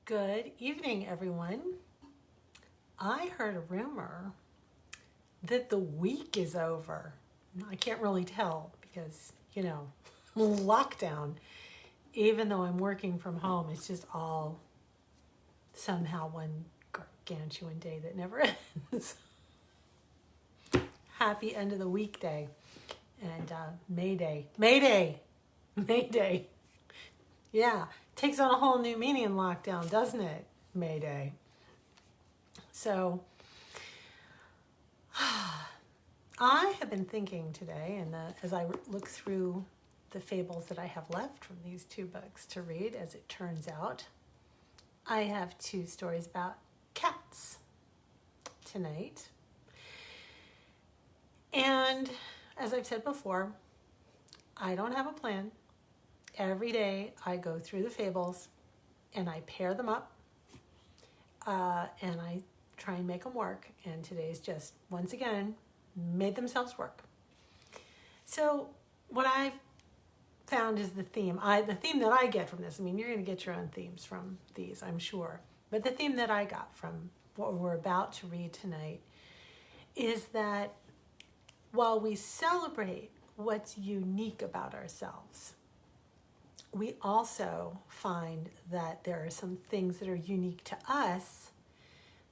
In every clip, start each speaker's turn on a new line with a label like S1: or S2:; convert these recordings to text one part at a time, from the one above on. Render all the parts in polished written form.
S1: Good evening, everyone. I heard a rumor that the week is over. I can't really tell because, lockdown, even though I'm working from home, it's just all somehow one gargantuan day that never ends. Happy end of the weekday and May Day. May Day! May Day. Yeah, takes on a whole new meaning in lockdown, doesn't it? May Day. So, I have been thinking today, and as I look through the fables that I have left from these two books to read, as it turns out, I have two stories about cats tonight. And as I've said before, I don't have a plan. Every day I go through the fables and I pair them up and I try and make them work. And today's just, once again, made themselves work. So what I've found is the theme. The theme that I get from this, you're going to get your own themes from these, I'm sure. But the theme that I got from what we're about to read tonight is that while we celebrate what's unique about ourselves, we also find that there are some things that are unique to us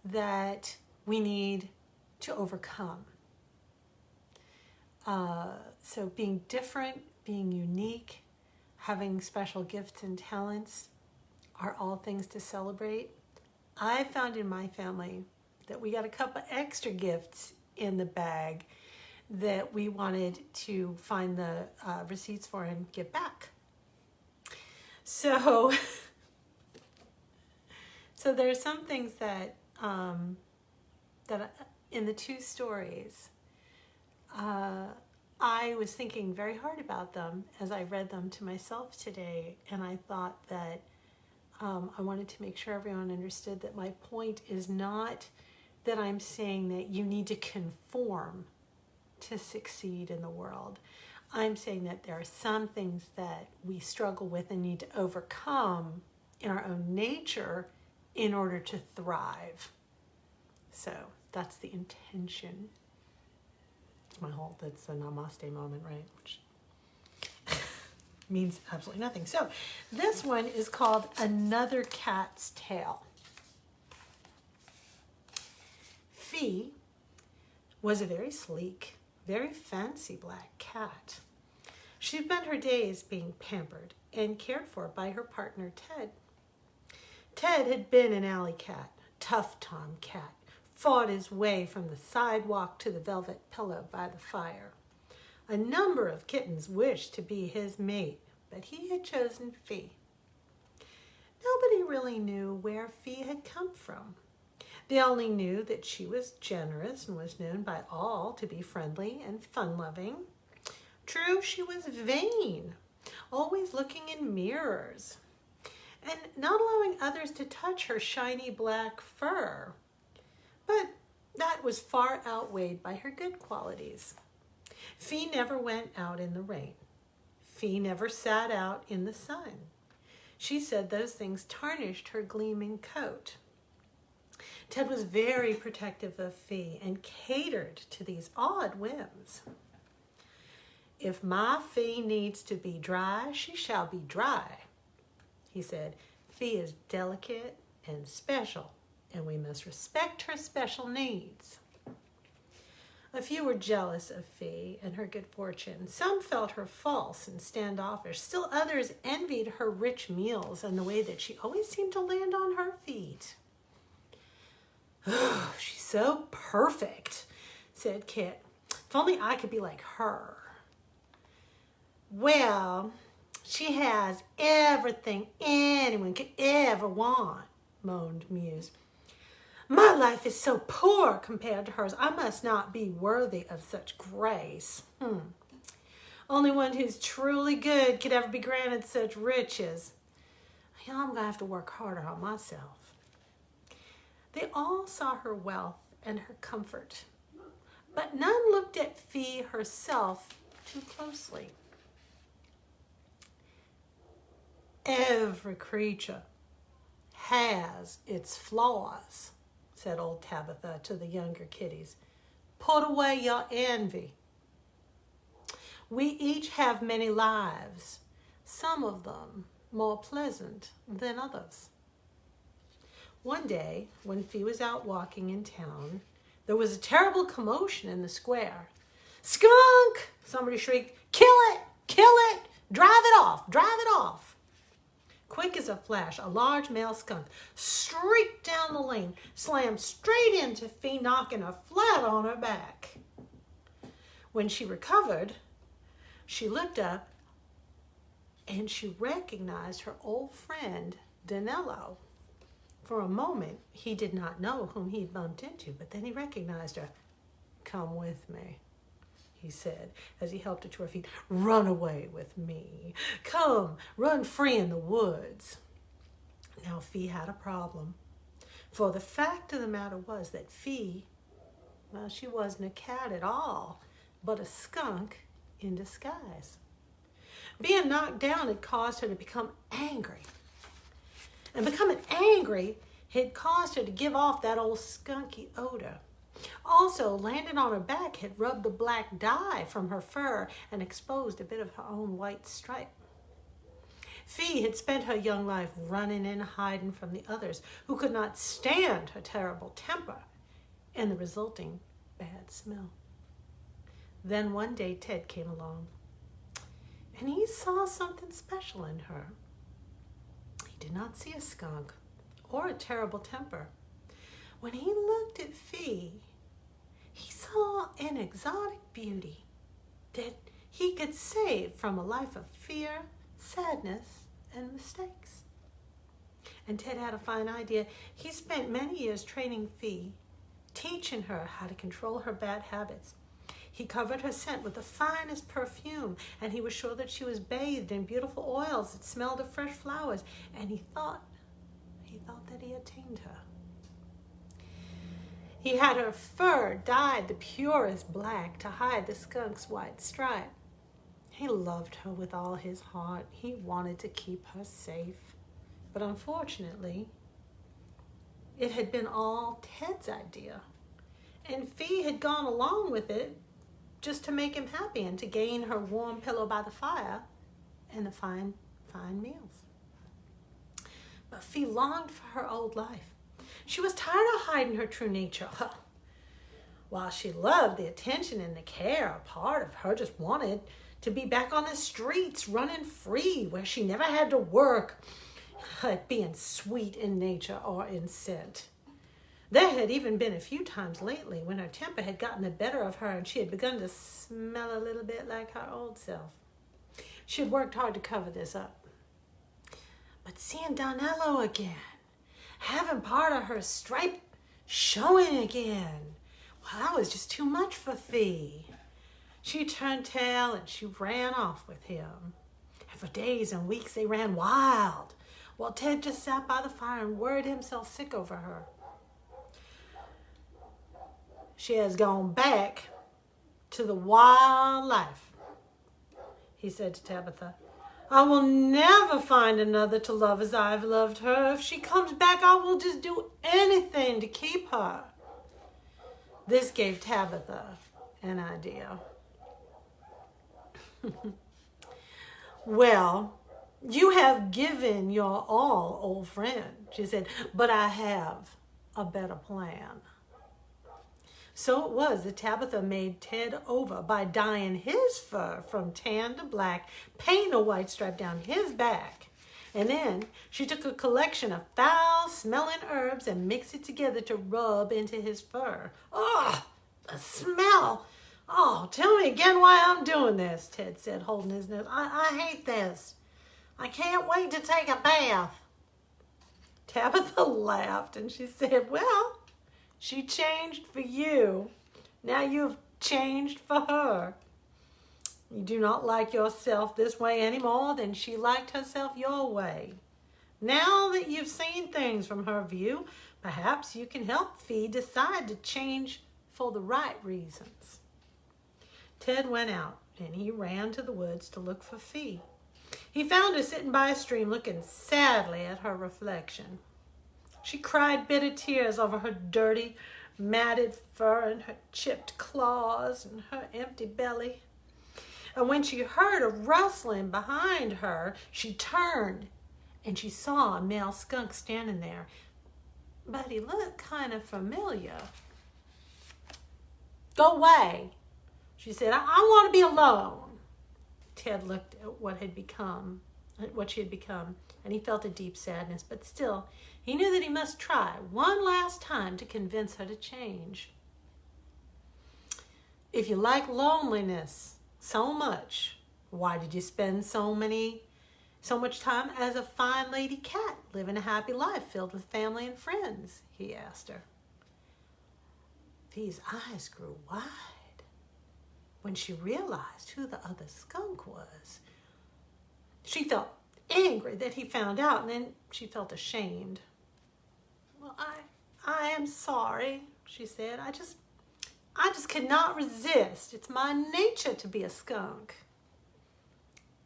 S1: that we need to overcome. So being different, being unique, having special gifts and talents are all things to celebrate. I found in my family that we got a couple extra gifts in the bag that we wanted to find the receipts for and give back. So there's some things that in the two stories, I was thinking very hard about them as I read them to myself today, and I thought that I wanted to make sure everyone understood that my point is not that I'm saying that you need to conform to succeed in the world. I'm saying that there are some things that we struggle with and need to overcome in our own nature in order to thrive. So that's the intention. That's a namaste moment, right? Which means absolutely nothing. So this one is called Another Cat's Tale. Fee was a very sleek, very fancy black cat. She spent her days being pampered and cared for by her partner, Ted. Ted had been an alley cat, tough Tom cat, fought his way from the sidewalk to the velvet pillow by the fire. A number of kittens wished to be his mate, but he had chosen Fee. Nobody really knew where Fee had come from. They only knew that she was generous and was known by all to be friendly and fun-loving. True, she was vain, always looking in mirrors, and not allowing others to touch her shiny black fur. But that was far outweighed by her good qualities. Fee never went out in the rain. Fee never sat out in the sun. She said those things tarnished her gleaming coat. Ted was very protective of Fee and catered to these odd whims. If my Fee needs to be dry, she shall be dry, he said. Fee is delicate and special, and we must respect her special needs. A few were jealous of Fee and her good fortune. Some felt her false and standoffish. Still others envied her rich meals and the way that she always seemed to land on her feet. Oh, she's so perfect, said Kit. If only I could be like her. Well, she has everything anyone could ever want, moaned Muse. My life is so poor compared to hers. I must not be worthy of such grace. Only one who's truly good could ever be granted such riches. I'm going to have to work harder on myself. They all saw her wealth and her comfort, but none looked at Fee herself too closely. Every creature has its flaws, said old Tabitha to the younger kiddies. Put away your envy. We each have many lives, some of them more pleasant than others. One day, when Fee was out walking in town, there was a terrible commotion in the square. Skunk! Somebody shrieked. Kill it! Kill it! Drive it off! Drive it off! Quick as a flash, a large male skunk streaked down the lane, slammed straight into Fee, knocking her flat on her back. When she recovered, she looked up and she recognized her old friend, Danilo. For a moment, he did not know whom he'd bumped into, but then he recognized her. Come with me, he said, as he helped her to her feet. Run away with me. Come, run free in the woods. Now, Fee had a problem. For the fact of the matter was that Fee, well, she wasn't a cat at all, but a skunk in disguise. Being knocked down had caused her to become angry. And becoming angry had caused her to give off that old skunky odor. Also, landing on her back had rubbed the black dye from her fur and exposed a bit of her own white stripe. Fee had spent her young life running and hiding from the others who could not stand her terrible temper and the resulting bad smell. Then one day Ted came along, and he saw something special in her. He did not see a skunk or a terrible temper. When he looked at Fee, he saw an exotic beauty that he could save from a life of fear, sadness, and mistakes. And Ted had a fine idea. He spent many years training Fee, teaching her how to control her bad habits. He covered her scent with the finest perfume, and he was sure that she was bathed in beautiful oils that smelled of fresh flowers, and he thought that he had tamed her. He had her fur dyed the purest black to hide the skunk's white stripe. He loved her with all his heart. He wanted to keep her safe. But unfortunately, it had been all Ted's idea, and Fee had gone along with it just to make him happy and to gain her warm pillow by the fire and the fine meals. But Fee longed for her old life. She was tired of hiding her true nature. While she loved the attention and the care, a part of her just wanted to be back on the streets, running free, where she never had to work at being sweet in nature or in scent. There had even been a few times lately when her temper had gotten the better of her and she had begun to smell a little bit like her old self. She had worked hard to cover this up. But seeing Danilo again, having part of her stripe showing again, well, that was just too much for Fee. She turned tail and she ran off with him. And for days and weeks they ran wild, while Ted just sat by the fire and worried himself sick over her. She has gone back to the wild life, he said to Tabitha. I will never find another to love as I've loved her. If she comes back, I will just do anything to keep her. This gave Tabitha an idea. Well, you have given your all, old friend, she said, but I have a better plan. So it was that Tabitha made Ted over by dyeing his fur from tan to black, painting a white stripe down his back. And then she took a collection of foul-smelling herbs and mixed it together to rub into his fur. Oh, the smell! Oh, tell me again why I'm doing this, Ted said, holding his nose. I hate this. I can't wait to take a bath. Tabitha laughed and she said, well, she changed for you. Now you've changed for her. You do not like yourself this way any more than she liked herself your way. Now that you've seen things from her view, perhaps you can help Fee decide to change for the right reasons. Ted went out and he ran to the woods to look for Fee. He found her sitting by a stream looking sadly at her reflection. She cried bitter tears over her dirty, matted fur and her chipped claws and her empty belly. And when she heard a rustling behind her, she turned and she saw a male skunk standing there. But he looked kind of familiar. "Go away," she said. I want to be alone." Ted looked at what she had become, and he felt a deep sadness, but still, he knew that he must try one last time to convince her to change. "If you like loneliness so much, why did you spend so much time as a fine lady cat, living a happy life filled with family and friends?" he asked her. Fee's eyes grew wide when she realized who the other skunk was. She felt angry that he found out, and then she felt ashamed. "Well, I am sorry," she said. I just cannot resist. It's my nature to be a skunk."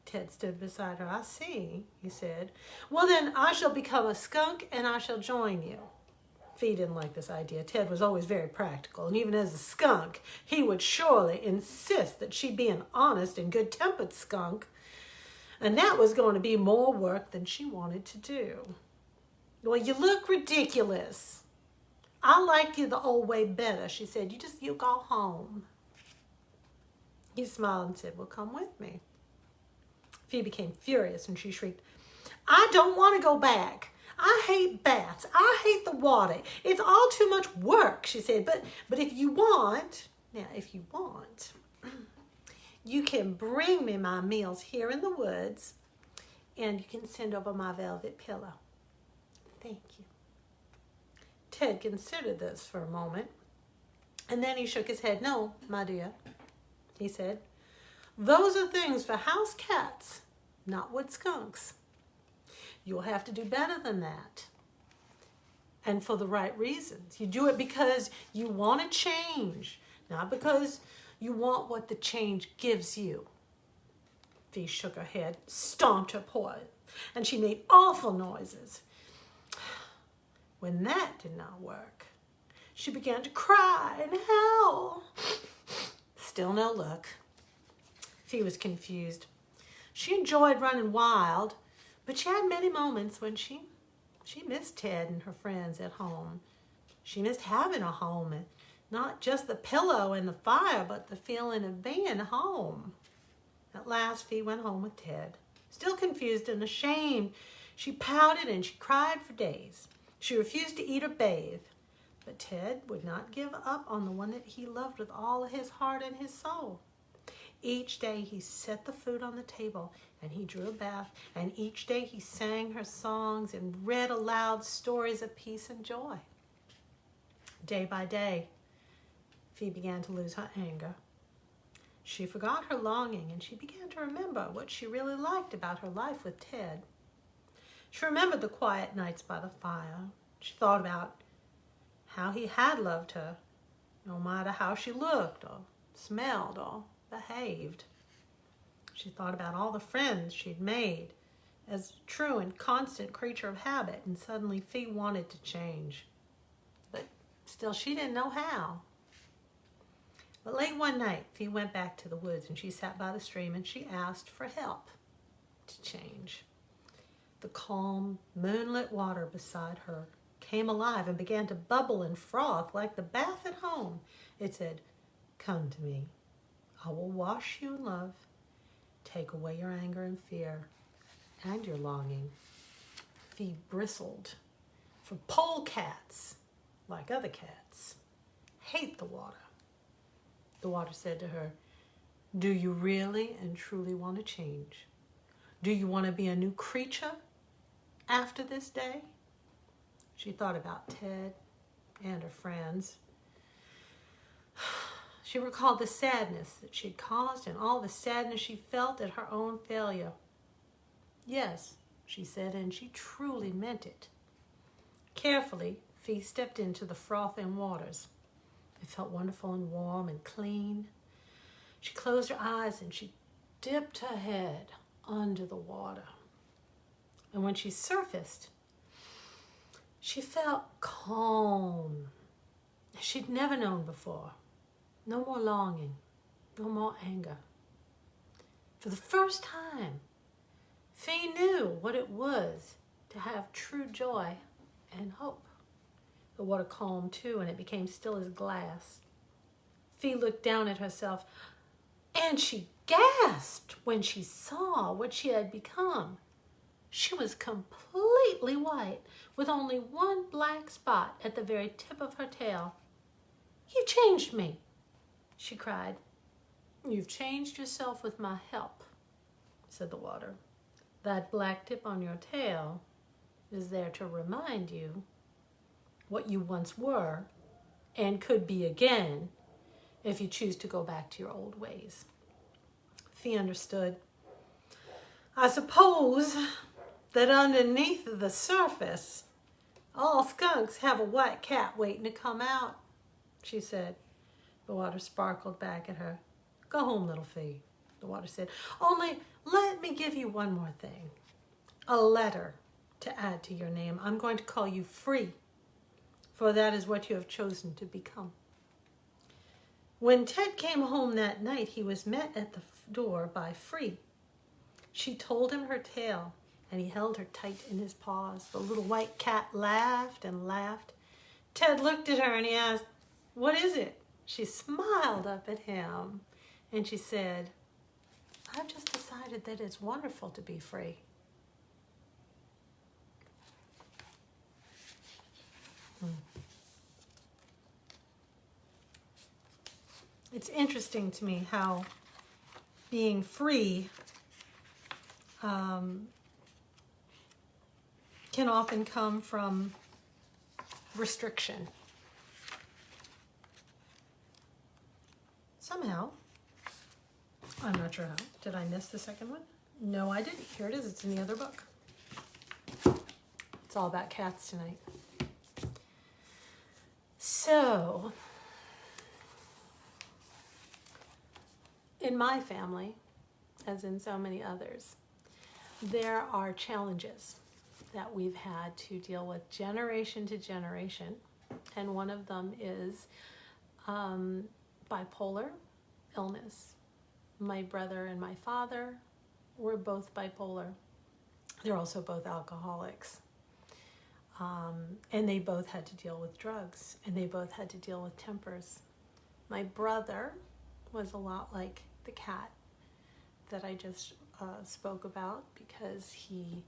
S1: Ted stood beside her. "I see," he said. "Well, then I shall become a skunk and I shall join you." Fee didn't like this idea. Ted was always very practical, and even as a skunk, he would surely insist that she be an honest and good-tempered skunk, and that was going to be more work than she wanted to do. "Well, you look ridiculous. I liked you the old way better," she said. You go home." He smiled and said, "Well, come with me." Fee became furious and she shrieked, "I don't want to go back. I hate baths. I hate the water. It's all too much work," she said. But if you want, you can bring me my meals here in the woods, and you can send over my velvet pillow." "Thank you." Ted considered this for a moment, and then he shook his head. "No, my dear," he said. "Those are things for house cats, not wood skunks. You'll have to do better than that, and for the right reasons. You do it because you want to change, not because you want what the change gives you." Fee shook her head, stomped her paws, and she made awful noises. When that did not work, she began to cry and howl. Still no luck. Fee was confused. She enjoyed running wild, but she had many moments when she missed Ted and her friends at home. She missed having a home, and not just the pillow and the fire, but the feeling of being home. At last, Fee went home with Ted. Still confused and ashamed, she pouted and she cried for days. She refused to eat or bathe, but Ted would not give up on the one that he loved with all his heart and his soul. Each day he set the food on the table and he drew a bath, and each day he sang her songs and read aloud stories of peace and joy. Day by day, Fee began to lose her anger. She forgot her longing, and she began to remember what she really liked about her life with Ted. She remembered the quiet nights by the fire. She thought about how he had loved her, no matter how she looked or smelled or behaved. She thought about all the friends she'd made as a true and constant creature of habit, and suddenly Fee wanted to change. But still, she didn't know how. But late one night, Fee went back to the woods, and she sat by the stream and she asked for help to change. The calm, moonlit water beside her came alive and began to bubble and froth like the bath at home. It said, "Come to me. I will wash you in love, take away your anger and fear and your longing." Fee bristled, for polecats, like other cats, hate the water. The water said to her, "Do you really and truly want to change? Do you want to be a new creature after this day?" She thought about Ted and her friends. She recalled the sadness that she'd caused and all the sadness she felt at her own failure. "Yes," she said, and she truly meant it. Carefully, Fee stepped into the frothing waters. It felt wonderful and warm and clean. She closed her eyes and she dipped her head under the water. And when she surfaced, She felt calm. She'd never known before. No more longing, no more anger. For the first time, Fee knew what it was to have true joy and hope. The water calmed too, and it became still as glass. Fee looked down at herself, and she gasped when she saw what she had become. She was completely white, with only one black spot at the very tip of her tail. "You changed me," she cried. "You've changed yourself with my help," said the water. "That black tip on your tail is there to remind you what you once were and could be again if you choose to go back to your old ways." Fee understood. "I suppose that underneath the surface, all skunks have a white cat waiting to come out," she said. The water sparkled back at her. "Go home, little Fee," the water said. "Only let me give you one more thing. A letter to add to your name. I'm going to call you Free, for that is what you have chosen to become." When Ted came home that night, he was met at the door by Free. She told him her tale, and he held her tight in his paws. The little white cat laughed and laughed. Ted looked at her and he asked, "What is it?" She smiled up at him and she said, "I've just decided that it's wonderful to be free." It's interesting to me how being free can often come from restriction. Somehow, I'm not sure how. Did I miss the second one? No, I didn't. Here it is. It's in the other book. It's all about cats tonight. So, in my family, as in so many others, there are challenges that we've had to deal with generation to generation, and one of them is bipolar illness. My brother and my father were both bipolar. They're also both alcoholics. And they both had to deal with drugs, and they both had to deal with tempers. My brother was a lot like the cat that I just spoke about, because he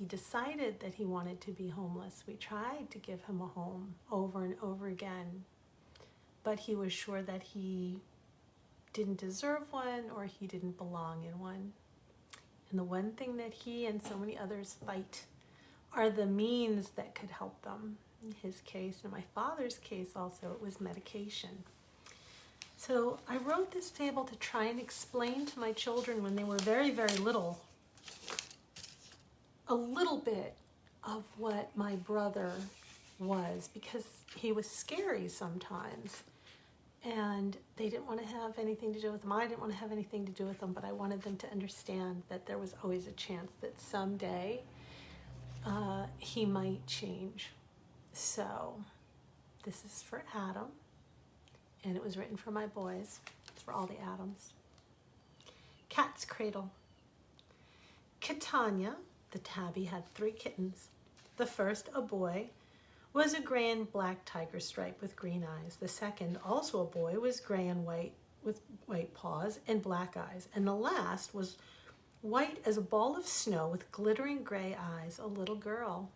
S1: decided that he wanted to be homeless. We tried to give him a home over and over again, but he was sure that he didn't deserve one or he didn't belong in one. And the one thing that he and so many others fight are the means that could help them. In his case, in my father's case also, it was medication. So I wrote this fable to try and explain to my children when they were very, very little, a little bit of what my brother was, because he was scary sometimes. And they didn't want to have anything to do with him. I didn't want to have anything to do with him, but I wanted them to understand that there was always a chance that someday he might change. So this is for Adam, and it was written for my boys. It's for all the Adams. Cat's Cradle. Catania, the tabby, had 3 kittens. The first, a boy, was a gray and black tiger stripe with green eyes. The second, also a boy, was gray and white with white paws and black eyes. And the last was white as a ball of snow with glittering gray eyes, a little girl.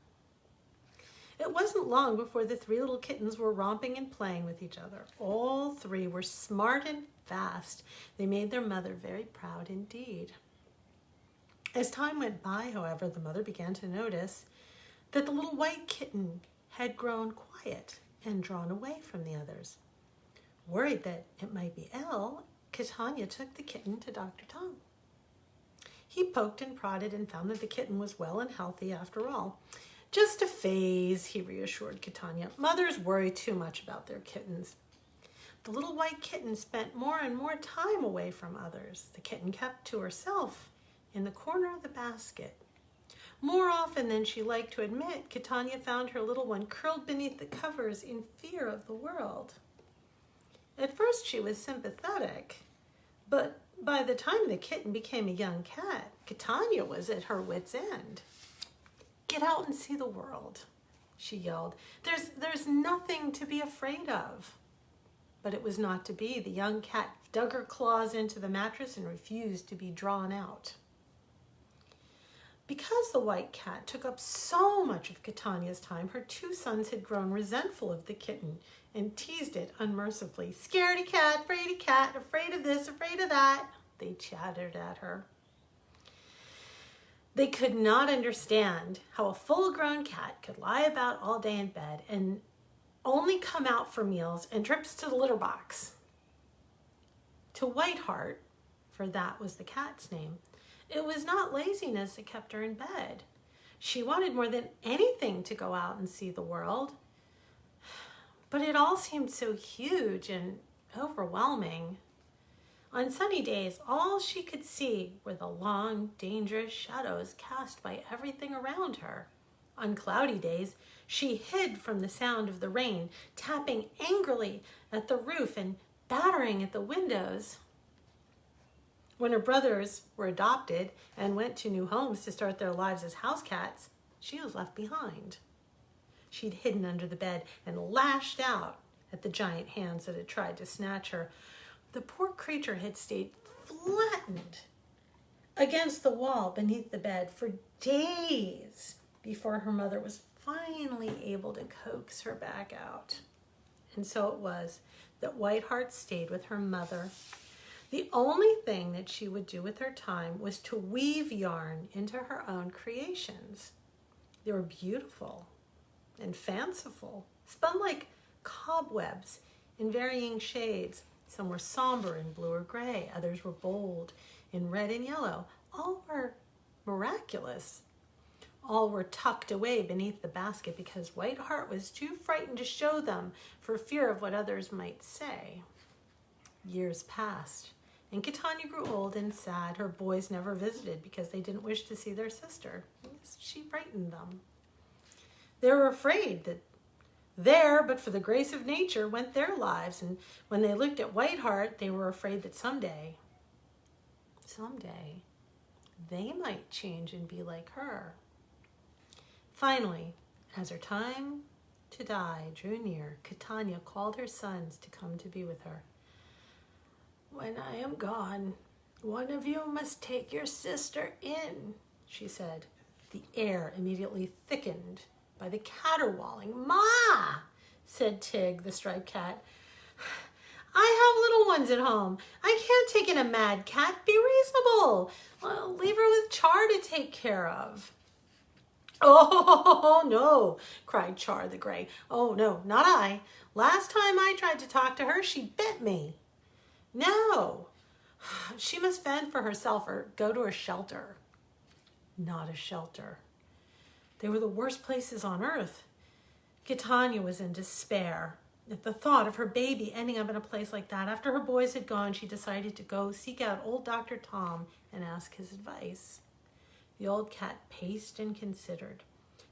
S1: It wasn't long before the 3 little kittens were romping and playing with each other. All 3 were smart and fast. They made their mother very proud indeed. As time went by, however, the mother began to notice that the little white kitten had grown quiet and drawn away from the others. Worried that it might be ill, Catania took the kitten to Dr. Tom. He poked and prodded and found that the kitten was well and healthy after all. Just a phase, he reassured Catania. Mothers worry too much about their kittens. The little white kitten spent more and more time away from others. The kitten kept to herself in the corner of the basket. More often than she liked to admit, Catania found her little one curled beneath the covers in fear of the world. At first she was sympathetic, but by the time the kitten became a young cat, Catania was at her wit's end. "Get out and see the world," she yelled. There's nothing to be afraid of." But it was not to be. The young cat dug her claws into the mattress and refused to be drawn out. Because the white cat took up so much of Catania's time, her two sons had grown resentful of the kitten and teased it unmercifully. "Scaredy cat, fraidy cat, afraid of this, afraid of that," they chattered at her. They could not understand how a full-grown cat could lie about all day in bed and only come out for meals and trips to the litter box. To Whiteheart, for that was the cat's name, it was not laziness that kept her in bed. She wanted more than anything to go out and see the world. But it all seemed so huge and overwhelming. On sunny days, all she could see were the long, dangerous shadows cast by everything around her. On cloudy days, she hid from the sound of the rain, tapping angrily at the roof and battering at the windows. When her brothers were adopted and went to new homes to start their lives as house cats, she was left behind. She'd hidden under the bed and lashed out at the giant hands that had tried to snatch her. The poor creature had stayed flattened against the wall beneath the bed for days before her mother was finally able to coax her back out. And so it was that Whiteheart stayed with her mother. The only thing that she would do with her time was to weave yarn into her own creations. They were beautiful and fanciful, spun like cobwebs in varying shades. Some were somber in blue or gray, others were bold in red and yellow. All were miraculous. All were tucked away beneath the basket because Whiteheart was too frightened to show them for fear of what others might say. Years passed, and Catania grew old and sad. Her boys never visited because they didn't wish to see their sister. She frightened them. They were afraid that there, but for the grace of nature, went their lives. And when they looked at Whiteheart, they were afraid that someday, they might change and be like her. Finally, as her time to die drew near, Catania called her sons to come to be with her. "When I am gone, one of you must take your sister in," she said. The air immediately thickened by the caterwauling. "Ma," said Tig, the striped cat, "I have little ones at home. I can't take in a mad cat. Be reasonable. Leave her with Char to take care of." "Oh, no," cried Char the Gray. "Oh, no, not I. Last time I tried to talk to her, she bit me. No, she must fend for herself or go to a shelter." Not a shelter. They were the worst places on earth. Catania was in despair at the thought of her baby ending up in a place like that. After her boys had gone, she decided to go seek out old Dr. Tom and ask his advice. The old cat paced and considered.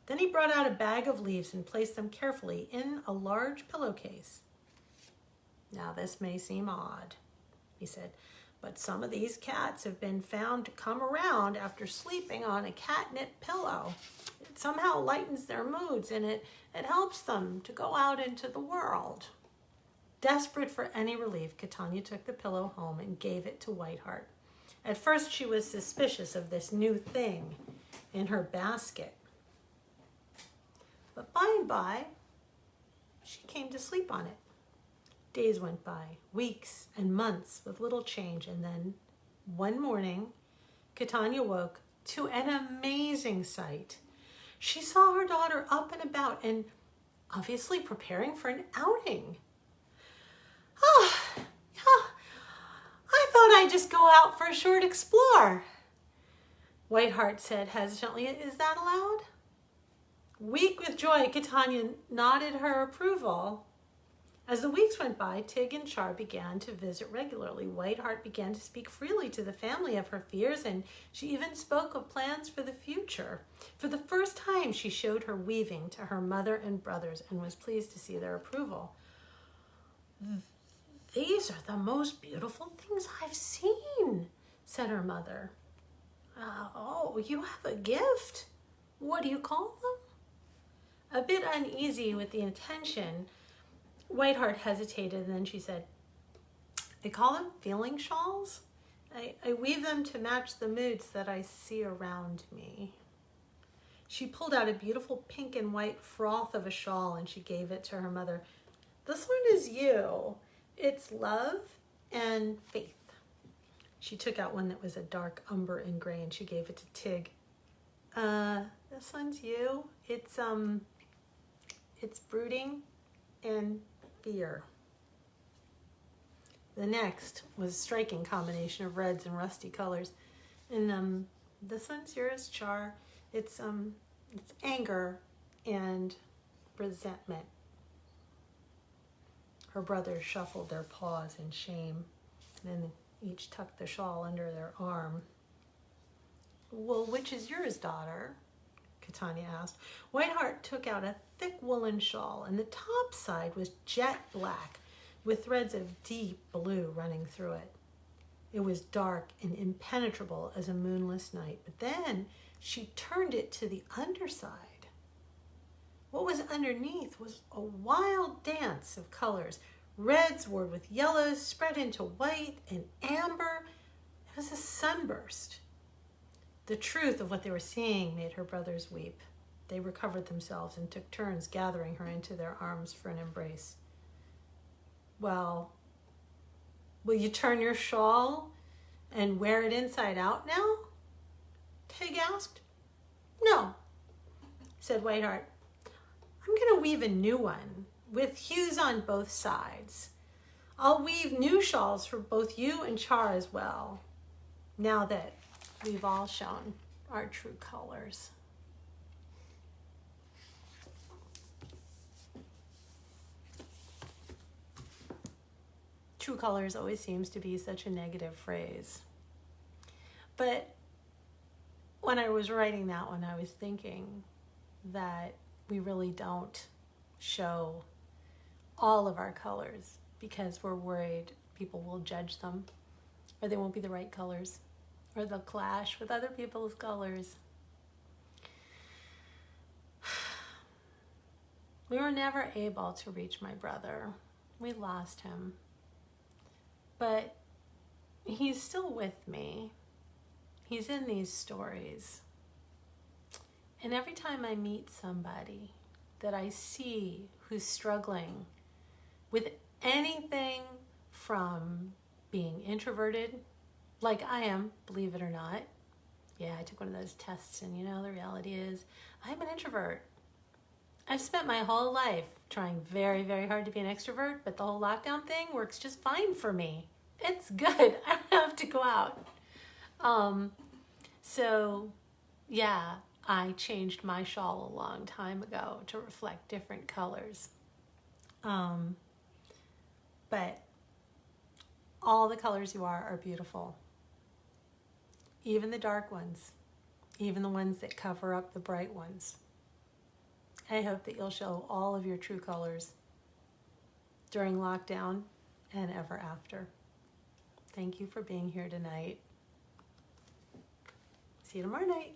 S1: Then he brought out a bag of leaves and placed them carefully in a large pillowcase. "Now this may seem odd," he said, "but some of these cats have been found to come around after sleeping on a catnip pillow. It somehow lightens their moods and it helps them to go out into the world." Desperate for any relief, Catania took the pillow home and gave it to Whiteheart. At first she was suspicious of this new thing in her basket. But by and by, she came to sleep on it. Days went by, weeks and months with little change, and then one morning, Catania woke to an amazing sight. She saw her daughter up and about and obviously preparing for an outing. "Oh, yeah, I thought I'd just go out for a short explore," Whiteheart said hesitantly. "Is that allowed?" Weak with joy, Catania nodded her approval. As the weeks went by, Tig and Char began to visit regularly. Whiteheart began to speak freely to the family of her fears, and she even spoke of plans for the future. For the first time, she showed her weaving to her mother and brothers and was pleased to see their approval. "These are the most beautiful things I've seen," said her mother. "Oh, you have a gift. What do you call them?" A bit uneasy with the intention, Whiteheart hesitated, and then she said, "I call them feeling shawls. I weave them to match the moods that I see around me." She pulled out a beautiful pink and white froth of a shawl, and she gave it to her mother. "This one is you. It's love and faith." She took out one that was a dark umber and gray, and she gave it to Tig. This one's you. It's brooding and fear." The next was a striking combination of reds and rusty colors. "And this one's yours, Char. It's anger and resentment." Her brothers shuffled their paws in shame, and then each tucked the shawl under their arm. "Well, which is yours, daughter?" Catania asked. Whiteheart took out a thick woolen shawl, and the top side was jet black with threads of deep blue running through it. It was dark and impenetrable as a moonless night, but then she turned it to the underside. What was underneath was a wild dance of colors. Reds warred with yellows, spread into white and amber. It was a sunburst. The truth of what they were seeing made her brothers weep. They recovered themselves and took turns gathering her into their arms for an embrace. "Well, will you turn your shawl and wear it inside out now?" Tig asked. "No," said Whiteheart. "I'm going to weave a new one with hues on both sides. I'll weave new shawls for both you and Char as well, now that we've all shown our true colors." True colors always seems to be such a negative phrase. But when I was writing that one, I was thinking that we really don't show all of our colors because we're worried people will judge them, or they won't be the right colors, or they'll clash with other people's colors. We were never able to reach my brother. We lost him. But he's still with me. He's in these stories. And every time I meet somebody that I see who's struggling with anything from being introverted, like I am, believe it or not. Yeah, I took one of those tests, and the reality is I'm an introvert. I've spent my whole life trying very, very hard to be an extrovert, but the whole lockdown thing works just fine for me. It's good. I don't have to go out. So yeah, I changed my shawl a long time ago to reflect different colors. But all the colors you are beautiful. Even the dark ones, even the ones that cover up the bright ones. I hope that you'll show all of your true colors during lockdown and ever after. Thank you for being here tonight. See you tomorrow night.